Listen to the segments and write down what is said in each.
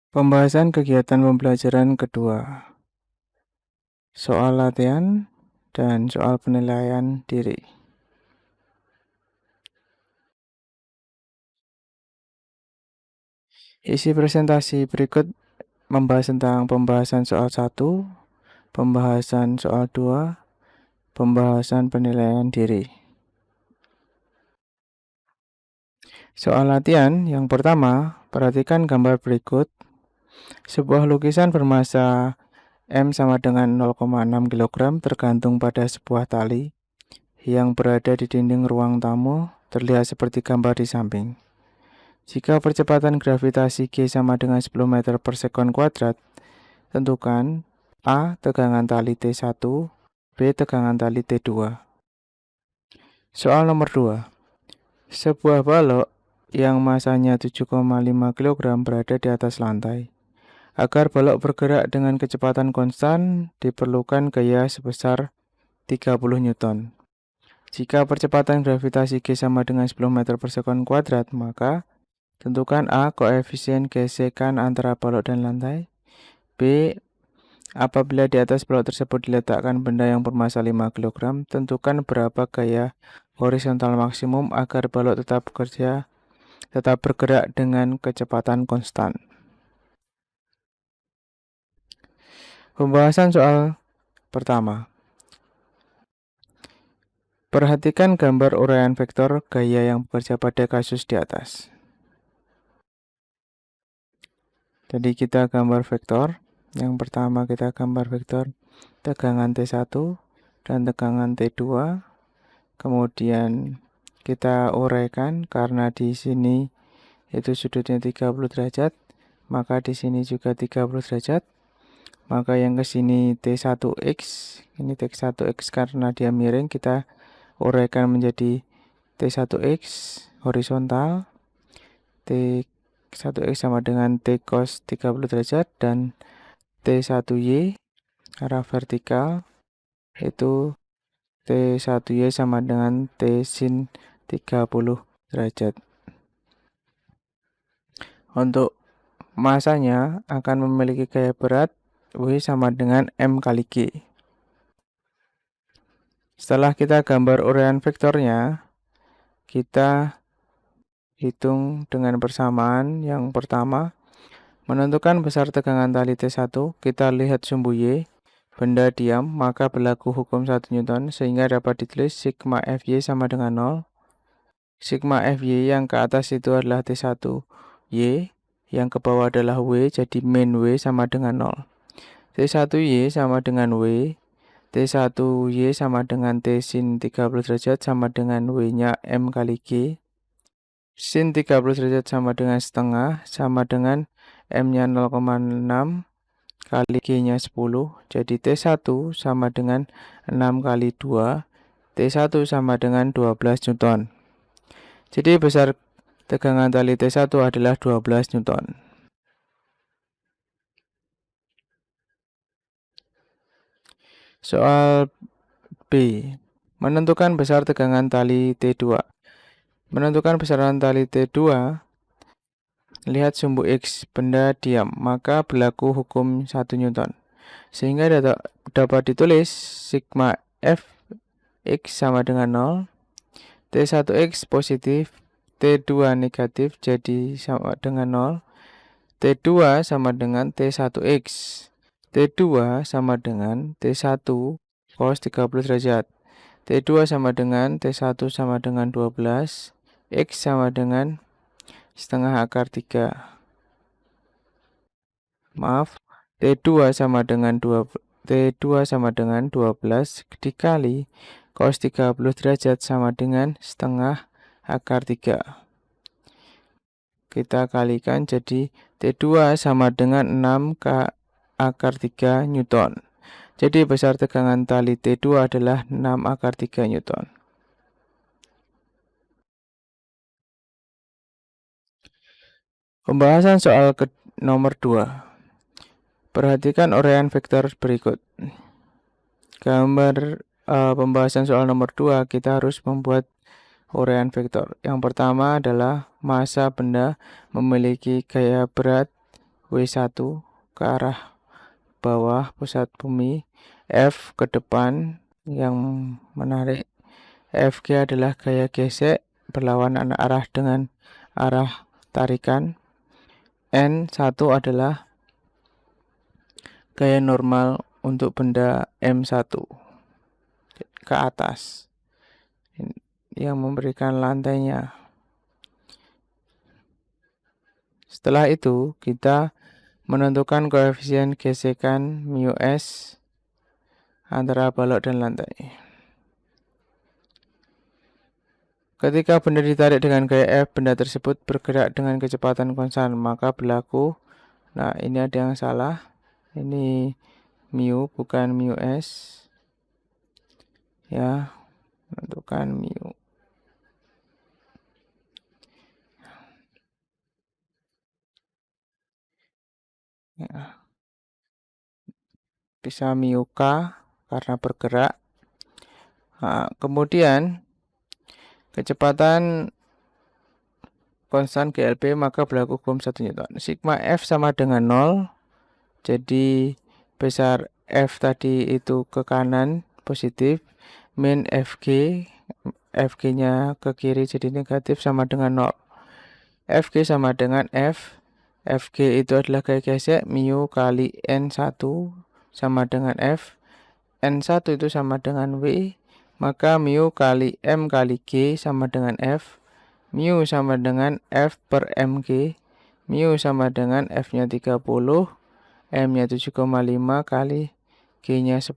Pembahasan kegiatan pembelajaran kedua. Soal latihan dan soal penilaian diri. Isi presentasi berikut membahas tentang pembahasan soal 1, pembahasan soal 2, pembahasan penilaian diri. Soal latihan yang pertama, perhatikan gambar berikut. Sebuah lukisan bermassa M sama dengan 0,6 kg tergantung pada sebuah tali yang berada di dinding ruang tamu, terlihat seperti gambar di samping. Jika percepatan gravitasi G sama dengan 10 meter per sekon kuadrat, tentukan A. Tegangan tali T1, B. Tegangan tali T2. Soal nomor 2. Sebuah balok yang masanya 7,5 kg berada di atas lantai. Agar balok bergerak dengan kecepatan konstan, diperlukan gaya sebesar 30 Newton. Jika percepatan gravitasi G sama dengan 10 meter per sekon kuadrat, maka tentukan A. Koefisien gesekan antara balok dan lantai. B. Apabila di atas balok tersebut diletakkan benda yang bermassa 5 kg, tentukan berapa gaya horizontal maksimum agar balok tetap bergerak dengan kecepatan konstan. Pembahasan soal pertama. Perhatikan gambar uraian vektor gaya yang bekerja pada kasus di atas. Jadi kita gambar vektor. Yang pertama kita gambar vektor tegangan T1 dan tegangan T2. Kemudian kita uraikan karena di sini itu sudutnya 30 derajat, maka di sini juga 30 derajat. Maka yang ke sini T1X, ini T1X karena dia miring, kita uraikan menjadi T1X horizontal, T1X sama dengan T cos 30 derajat, dan T1Y arah vertikal itu T1Y sama dengan T sin 30 derajat. Untuk masanya akan memiliki gaya berat W sama dengan M kali G. Setelah kita gambar uraian vektornya, kita hitung dengan persamaan. Yang pertama, menentukan besar tegangan tali T1, kita lihat sumbu Y, benda diam, maka berlaku hukum 1 Newton, sehingga dapat ditulis sigma Fy sama dengan 0. Sigma Fy yang ke atas itu adalah T1Y, yang ke bawah adalah W, jadi min W sama dengan 0. T1Y sama dengan W, T1Y sama dengan T sin 30 derajat sama dengan W-nya M kali G. Sin 30 derajat sama dengan setengah, sama dengan M-nya 0,6 kali G-nya 10. Jadi T1 sama dengan 6 kali 2, T1 sama dengan 12 Newton. Jadi besar tegangan tali T1 adalah 12 Newton. Soal B. Menentukan besar tegangan tali T2. Menentukan besaran tali T2, lihat sumbu X, benda diam, maka berlaku hukum 1 Newton. Sehingga dapat ditulis sigma Fx sama dengan 0, T1X positif, T2 negatif, jadi sama dengan 0, T2 sama dengan T1X, T2 sama dengan T1 cos 30 derajat, T2 sama dengan T1 sama dengan 12, X sama dengan setengah akar 3. Maaf, T2 sama dengan 12 dikali cos 30 derajat sama dengan setengah akar 3. Kita kalikan jadi T2 sama dengan 6 akar 3 Newton. Jadi besar tegangan tali T2 adalah 6 akar 3 Newton. Pembahasan soal nomor 2. Perhatikan uraian vektor berikut. Gambar pembahasan soal nomor 2, kita harus membuat uraian vektor. Yang pertama adalah massa benda memiliki gaya berat W1 ke arah bawah pusat bumi, F ke depan yang menarik, FG adalah gaya gesek berlawanan arah dengan arah tarikan, N1 adalah gaya normal untuk benda M1 ke atas yang memberikan lantainya. Setelah itu, kita menentukan koefisien gesekan mu S antara balok dan lantai. Ketika benda ditarik dengan gaya F, benda tersebut bergerak dengan kecepatan konstan, maka berlaku, nah ini ada yang salah, ini mu bukan mu S, ya, menentukan mu. Ya. Bisa mu K karena bergerak. Nah, kemudian kecepatan konstan GLB, maka berlaku hukum 1 Newton. Sigma F sama dengan 0. Jadi besar F tadi itu ke kanan positif, min FG-nya ke kiri jadi negatif sama dengan 0. FG sama dengan F. FG itu adalah gaya gesek, mu kali N1 sama dengan F. N1 itu sama dengan W, maka mu kali M kali G sama dengan F. Mu sama dengan F per MG. Mu sama dengan F-nya 30, M-nya 7,5 kali G-nya 10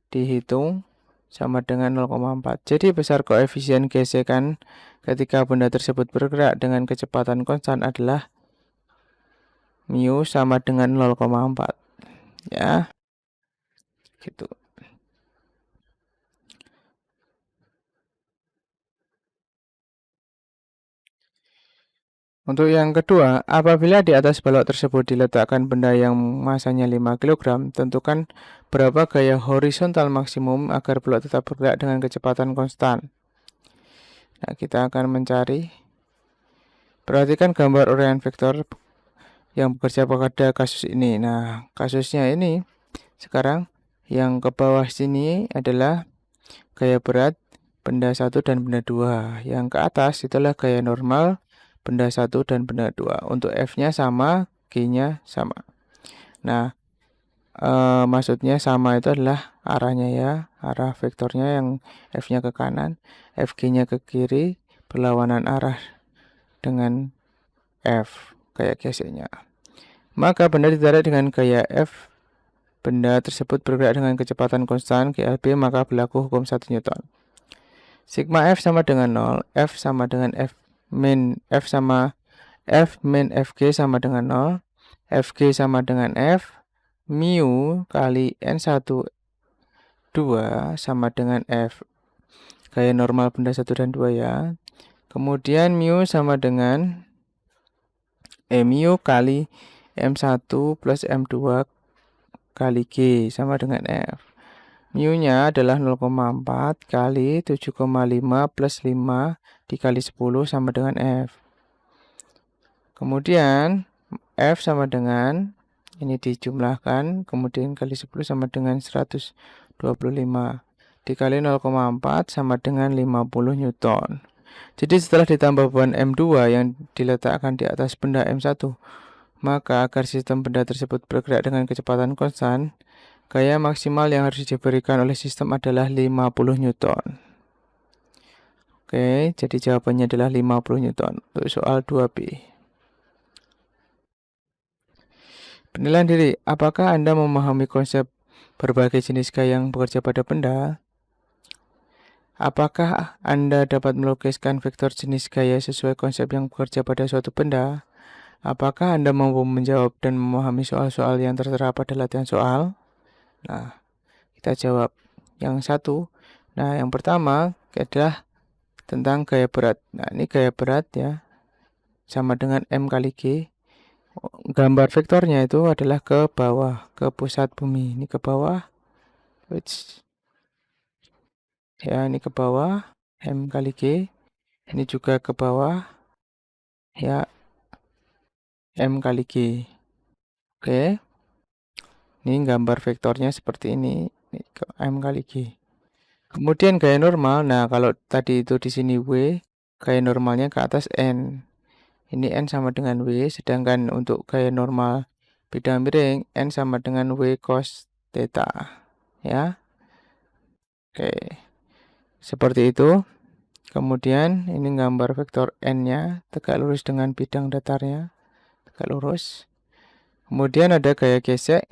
dihitung sama dengan 0,4. Jadi besar koefisien gesekan ketika benda tersebut bergerak dengan kecepatan konstan adalah mu sama dengan 0,4. Ya. Gitu. Untuk yang kedua, apabila di atas balok tersebut diletakkan benda yang masanya 5 kg, tentukan berapa gaya horizontal maksimum agar balok tetap bergerak dengan kecepatan konstan. Nah, kita akan mencari. Perhatikan gambar uraian vektor yang bekerja pada kasus ini. Nah, kasusnya ini sekarang yang ke bawah sini adalah gaya berat benda 1 dan benda 2. Yang ke atas itulah gaya normal benda 1 dan benda 2. Untuk F-nya sama, G-nya sama. Nah, maksudnya sama itu adalah arahnya ya, arah vektornya yang F-nya ke kanan, FG-nya ke kiri, berlawanan arah dengan F, gaya geseknya. Maka benda ditarik dengan gaya F, benda tersebut bergerak dengan kecepatan konstan GLB, maka berlaku hukum 1 Newton. Sigma F sama dengan 0, F sama dengan F min FG sama dengan 0, FG sama dengan F, mu kali N1 2 sama dengan F, gaya normal benda 1 dan 2 ya. Kemudian mu sama dengan mu kali M1 plus M2 kali G sama dengan F. Mu-nya adalah 0,4 kali 7,5 plus 5 dikali 10 sama dengan F. Kemudian F sama dengan, ini dijumlahkan, kemudian kali 10 sama dengan 125. Dikali 0,4 sama dengan 50 Newton. Jadi setelah ditambah beban M2 yang diletakkan di atas benda M1, maka agar sistem benda tersebut bergerak dengan kecepatan konstan, gaya maksimal yang harus diberikan oleh sistem adalah 50 Newton. Oke, jadi jawabannya adalah 50 Newton untuk soal 2B. Penilaian diri, apakah Anda memahami konsep berbagai jenis gaya yang bekerja pada benda? Apakah Anda dapat melukiskan vektor jenis gaya sesuai konsep yang bekerja pada suatu benda? Apakah Anda mampu menjawab dan memahami soal-soal yang tertera pada latihan soal? Nah, kita jawab yang satu. Nah, yang pertama adalah tentang gaya berat. Nah, ini gaya berat ya, sama dengan M kali G. Gambar vektornya itu adalah ke bawah, ke pusat bumi. Ini ke bawah. Ya, ini ke bawah, M kali G. Ini juga ke bawah, ya, M kali G. Oke. Ini gambar vektornya seperti ini. Ini M kali G. Kemudian gaya normal. Nah, kalau tadi itu di sini W, gaya normalnya ke atas N. Ini N sama dengan W, sedangkan untuk gaya normal bidang miring N sama dengan W cos theta. Ya. Oke. Seperti itu. Kemudian ini gambar vektor N-nya tegak lurus dengan bidang datarnya. Tegak lurus. Kemudian ada gaya gesek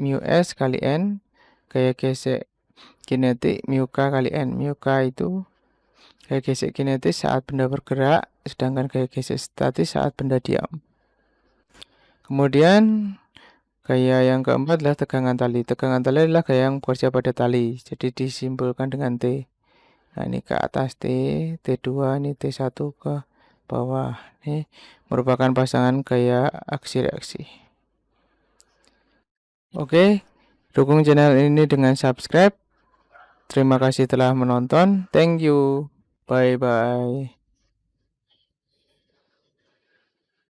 mu S kali N, gaya gesek kinetik mu K kali N. Mu K itu gaya gesek kinetis saat benda bergerak, sedangkan gaya gesek statis saat benda diam. Kemudian gaya yang keempat adalah tegangan tali. Tegangan tali adalah gaya yang bekerja pada tali, jadi disimbolkan dengan T. Nah, ini ke atas T, T2, ini T1 ke bawah. Ini merupakan pasangan gaya aksi reaksi. Oke, dukung channel ini dengan subscribe. Terima kasih telah menonton. Thank you. Bye-bye.